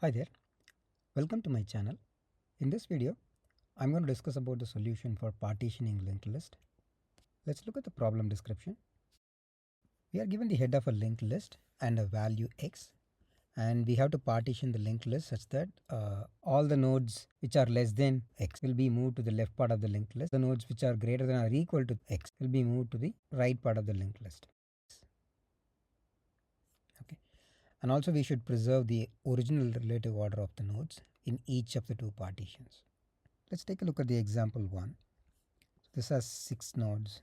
Hi there, welcome to my channel. In this video, I'm going to discuss about the solution for partitioning linked list. Let's look at the problem description. We are given the head of a linked list and a value x, and we have to partition the linked list such that all the nodes which are less than x will be moved to the left part of the linked list. The nodes which are greater than or equal to x will be moved to the right part of the linked list. Okay. And also we should preserve the original relative order of the nodes in each of the two partitions. Let's take a look at the example 1. This has 6 nodes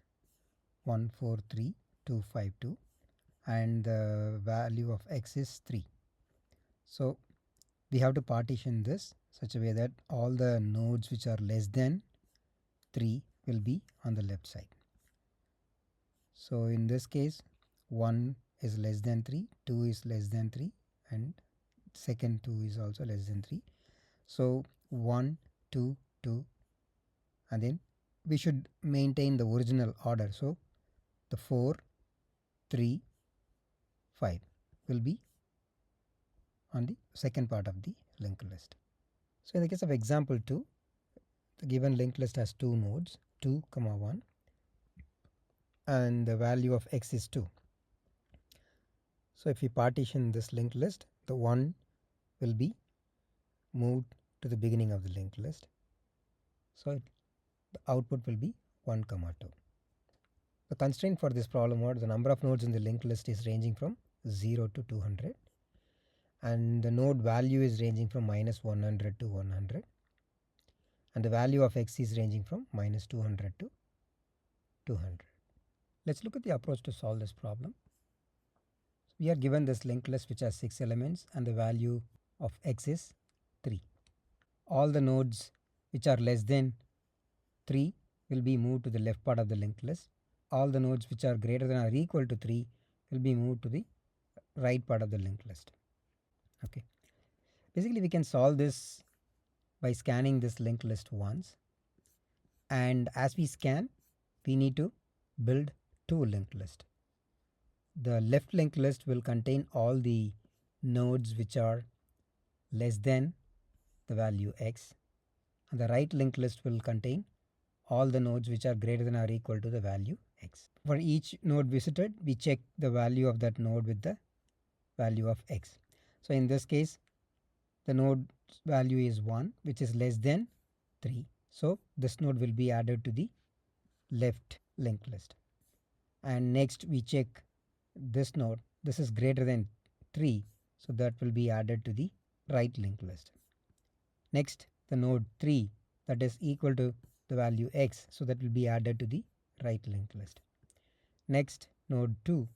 1, 4, 3, 2, 5, 2, and the value of x is 3. So we have to partition this such a way that all the nodes which are less than 3 will be on the left side. So in this case 1 is less than 3, 2 is less than 3, and second 2 is also less than 3. So 1, 2, 2, and then we should maintain the original order. So the 4, 3, 5 will be on the second part of the linked list. So in the case of example 2, the given linked list has two nodes 2, 1, and the value of x is 2. So if we partition this linked list, the 1 will be moved to the beginning of the linked list. So the output will be 1, 2. The constraint for this problem was the number of nodes in the linked list is ranging from 0 to 200, and the node value is ranging from -100 to 100, and the value of x is ranging from -200 to 200. Let's look at the approach to solve this problem. We are given this linked list which has 6 elements and the value of x is 3. All the nodes which are less than 3 will be moved to the left part of the linked list. All the nodes which are greater than or equal to 3 will be moved to the right part of the linked list. Okay. Basically we can solve this by scanning this linked list once, and as we scan we need to build two linked lists. The left linked list will contain all the nodes which are less than the value x, and the right linked list will contain all the nodes which are greater than or equal to the value x. For each node visited, we check the value of that node with the value of x. So in this case the node value is 1, which is less than 3. So this node will be added to the left linked list. And next we check this node, this is greater than 3, so that will be added to the right linked list. Next the node 3, that is equal to the value x, so that will be added to the right linked list. Next node 2,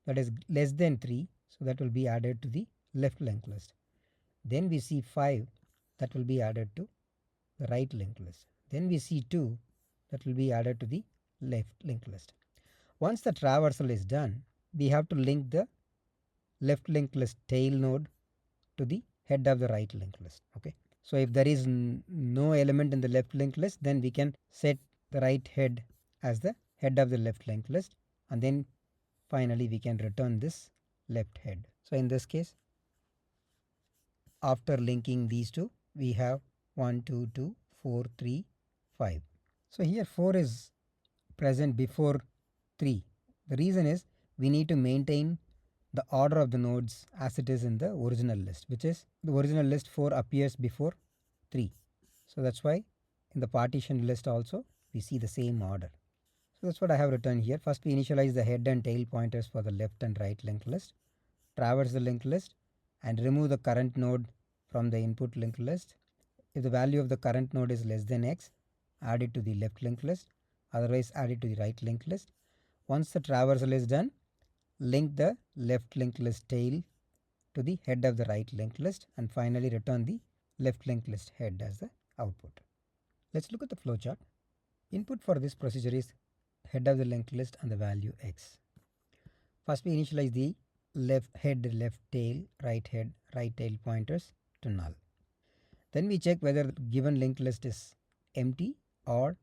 that is less than 3, so that will be added to the left linked list. Then we see 5, that will be added to the right linked list. Then we see 2, that will be added to the left linked list. Once the traversal is done, we have to link the left linked list tail node to the head of the right linked list. Okay. So if there is no element in the left linked list, then we can set the right head as the head of the left linked list, and then finally we can return this left head. So in this case, after linking these two, we have 1, 2, 2, 4, 3, 5. So here 4 is present before 3. The reason is we need to maintain the order of the nodes as it is in the original list, which is the original list 4 appears before 3. So that's why in the partition list also we see the same order. So that's what I have written here. First we initialize the head and tail pointers for the left and right linked list, traverse the linked list, and remove the current node from the input linked list. If the value of the current node is less than x, add it to the left linked list, otherwise add it to the right linked list. Once the traversal is done, link the left linked list tail to the head of the right linked list, and finally return the left linked list head as the output. Let's look at the flowchart. Input for this procedure is head of the linked list and the value x. First we initialize the left head, left tail, right head, right tail pointers to null. Then we check whether the given linked list is empty or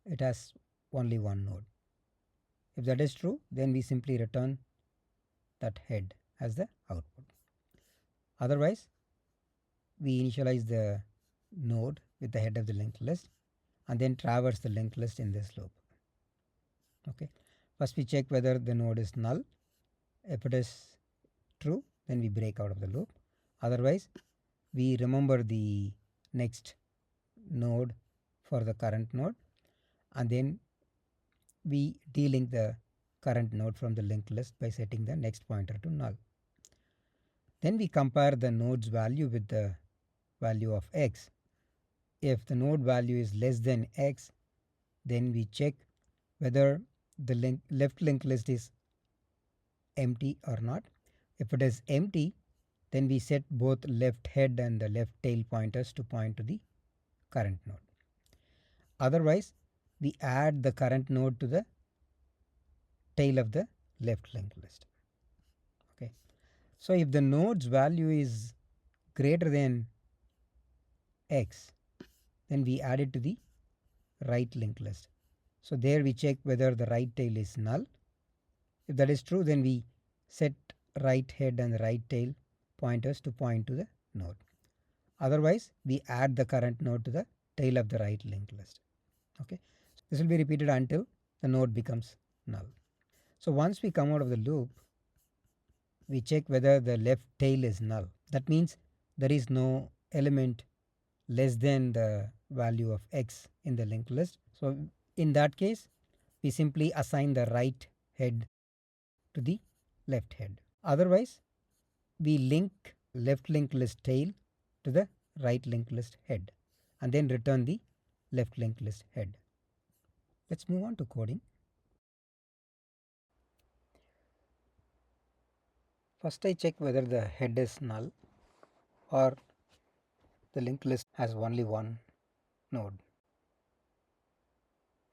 it has only one node. If that is true, then we simply return that head as the output. Otherwise, we initialize the node with the head of the linked list and then traverse the linked list in this loop. Okay. First we check whether the node is null. If it is true, then we break out of the loop. Otherwise, we remember the next node for the current node and then we delink the current node from the linked list by setting the next pointer to null. Then we compare the node's value with the value of x. If the node value is less than x, then we check whether the left linked list is empty or not. If it is empty, then we set both left head and the left tail pointers to point to the current node. Otherwise, we add the current node to the tail of the left linked list. Okay. So if the node's value is greater than x, then we add it to the right linked list. So there we check whether the right tail is null. If that is true, then we set right head and right tail pointers to point to the node. Otherwise, we add the current node to the tail of the right linked list. Okay. This will be repeated until the node becomes null. So once we come out of the loop, we check whether the left tail is null. That means there is no element less than the value of x in the linked list. So in that case, we simply assign the right head to the left head. Otherwise, we link left linked list tail to the right linked list head and then return the left linked list head. Let's move on to coding. First I check whether the head is null or the linked list has only one node.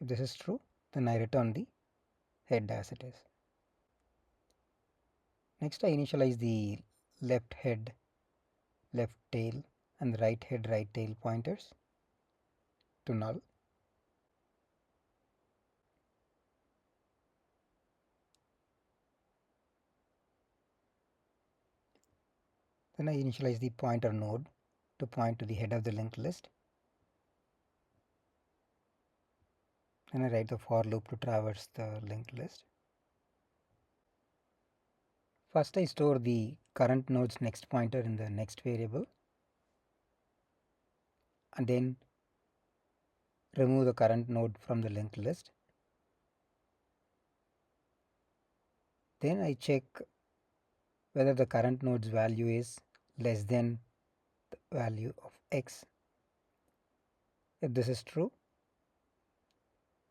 If this is true, then I return the head as it is. Next I initialize the left head, left tail and the right head, right tail pointers to null. Then I initialize the pointer node to point to the head of the linked list. Then I write the for loop to traverse the linked list. First I store the current node's next pointer in the next variable and then remove the current node from the linked list. Then I check whether the current node's value is less than the value of x. If this is true,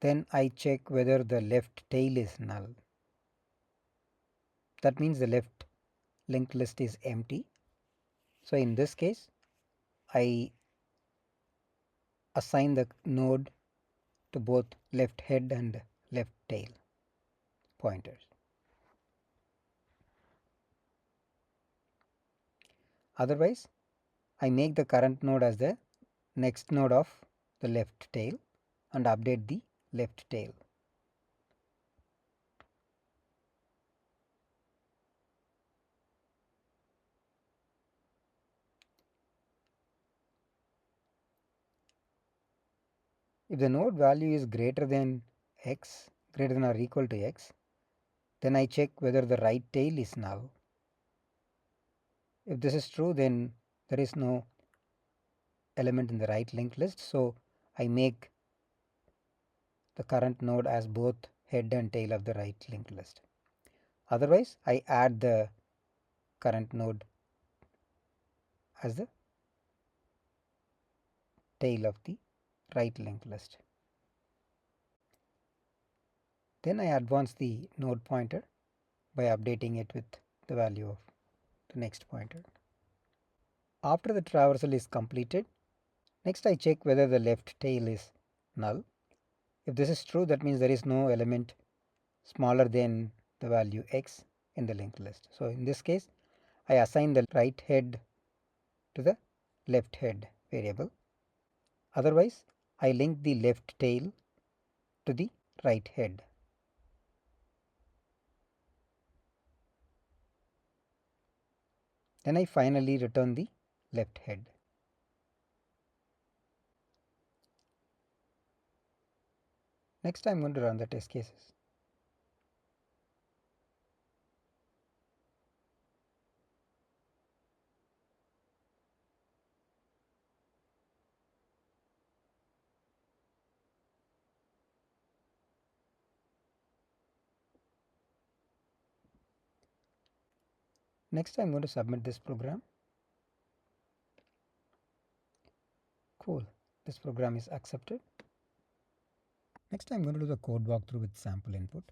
then I check whether the left tail is null. That means the left linked list is empty. So in this case, I assign the node to both left head and left tail pointers. Otherwise, I make the current node as the next node of the left tail and update the left tail. If the node value is greater than x, greater than or equal to x, then I check whether the right tail is null. If this is true, then there is no element in the right linked list, so I make the current node as both head and tail of the right linked list. Otherwise, I add the current node as the tail of the right linked list. Then I advance the node pointer by updating it with the value of the next pointer. After the traversal is completed, next I check whether the left tail is null. If this is true, that means there is no element smaller than the value x in the linked list. So in this case, I assign the right head to the left head variable. Otherwise, I link the left tail to the right head. Then I finally return the left head. Next I'm going to run the test cases. Next I'm going to submit this program. Cool, this program is accepted. Next I'm going to do the code walkthrough with sample input.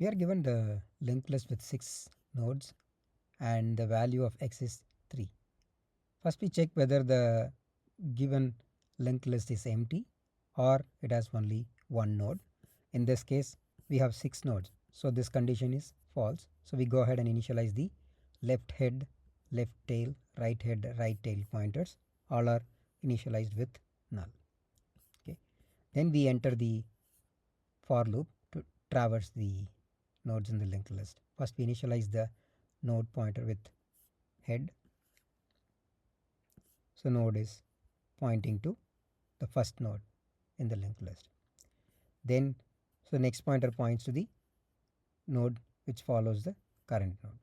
We are given the linked list with 6 nodes and the value of x is 3. First we check whether the given linked list is empty or it has only one node. In this case we have 6 nodes, so this condition is false. So we go ahead and initialize the left head, left tail, right head, right tail pointers. All are initialized with null. Okay. Then we enter the for loop to traverse the nodes in the linked list. First we initialize the node pointer with head. So node is pointing to the first node in the linked list. Then so next pointer points to the node which follows the current node.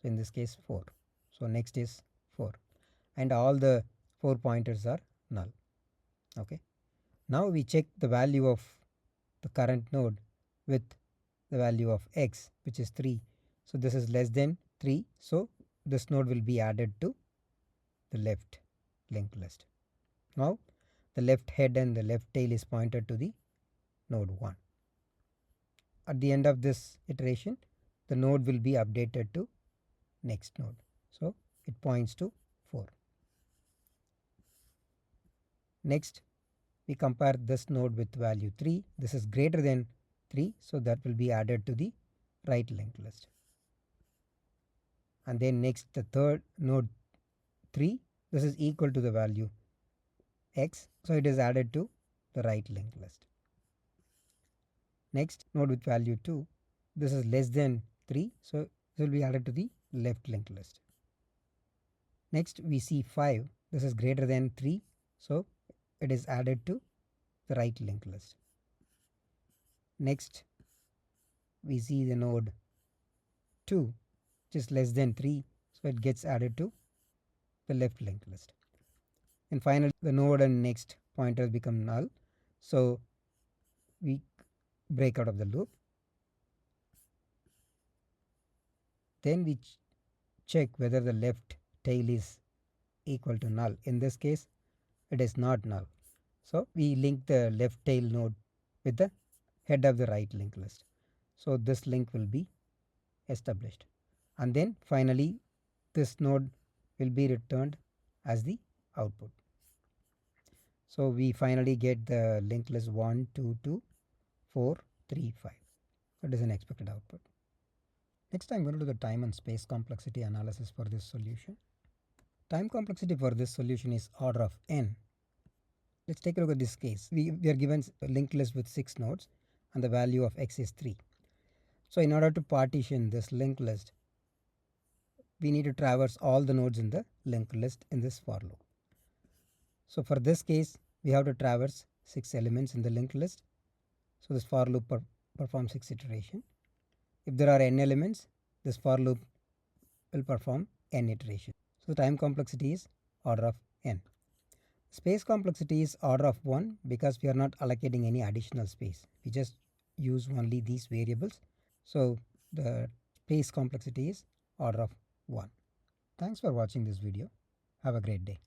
So in this case 4. So next is 4 and all the 4 pointers are null. Okay. Now we check the value of the current node with the value of x, which is 3. So this is less than 3. So this node will be added to the left linked list. Now the left head and the left tail is pointed to the node 1. At the end of this iteration, the node will be updated to next node. So it points to 4. Next we compare this node with value 3. This is greater than 3, so that will be added to the right linked list. And then next the third node 3, this is equal to the value x, so it is added to the right linked list. Next node with value 2, this is less than 3, so it will be added to the left linked list. Next we see 5, this is greater than 3, so it is added to the right linked list. Next we see the node 2 which is less than 3, so it gets added to the left linked list. And finally the node and next pointers become null, so we break out of the loop. Then we check whether the left tail is equal to null. In this case it is not null, so we link the left tail node with the head of the right linked list. So this link will be established, and then finally this node will be returned as the output. So we finally get the linked list 1, 2, 2, 4, 3, 5. That is an expected output. Next I'm going to do the time and space complexity analysis for this solution. Time complexity for this solution is order of n. Let's take a look at this case. We are given a linked list with 6 nodes and the value of x is 3. So in order to partition this linked list, we need to traverse all the nodes in the linked list in this for loop. So for this case we have to traverse 6 elements in the linked list. So this for loop performs 6 iterations. If there are n elements, this for loop will perform n iterations. So the time complexity is order of n. Space complexity is order of 1 because we are not allocating any additional space. We just use only these variables. So the space complexity is order of 1. Thanks for watching this video. Have a great day.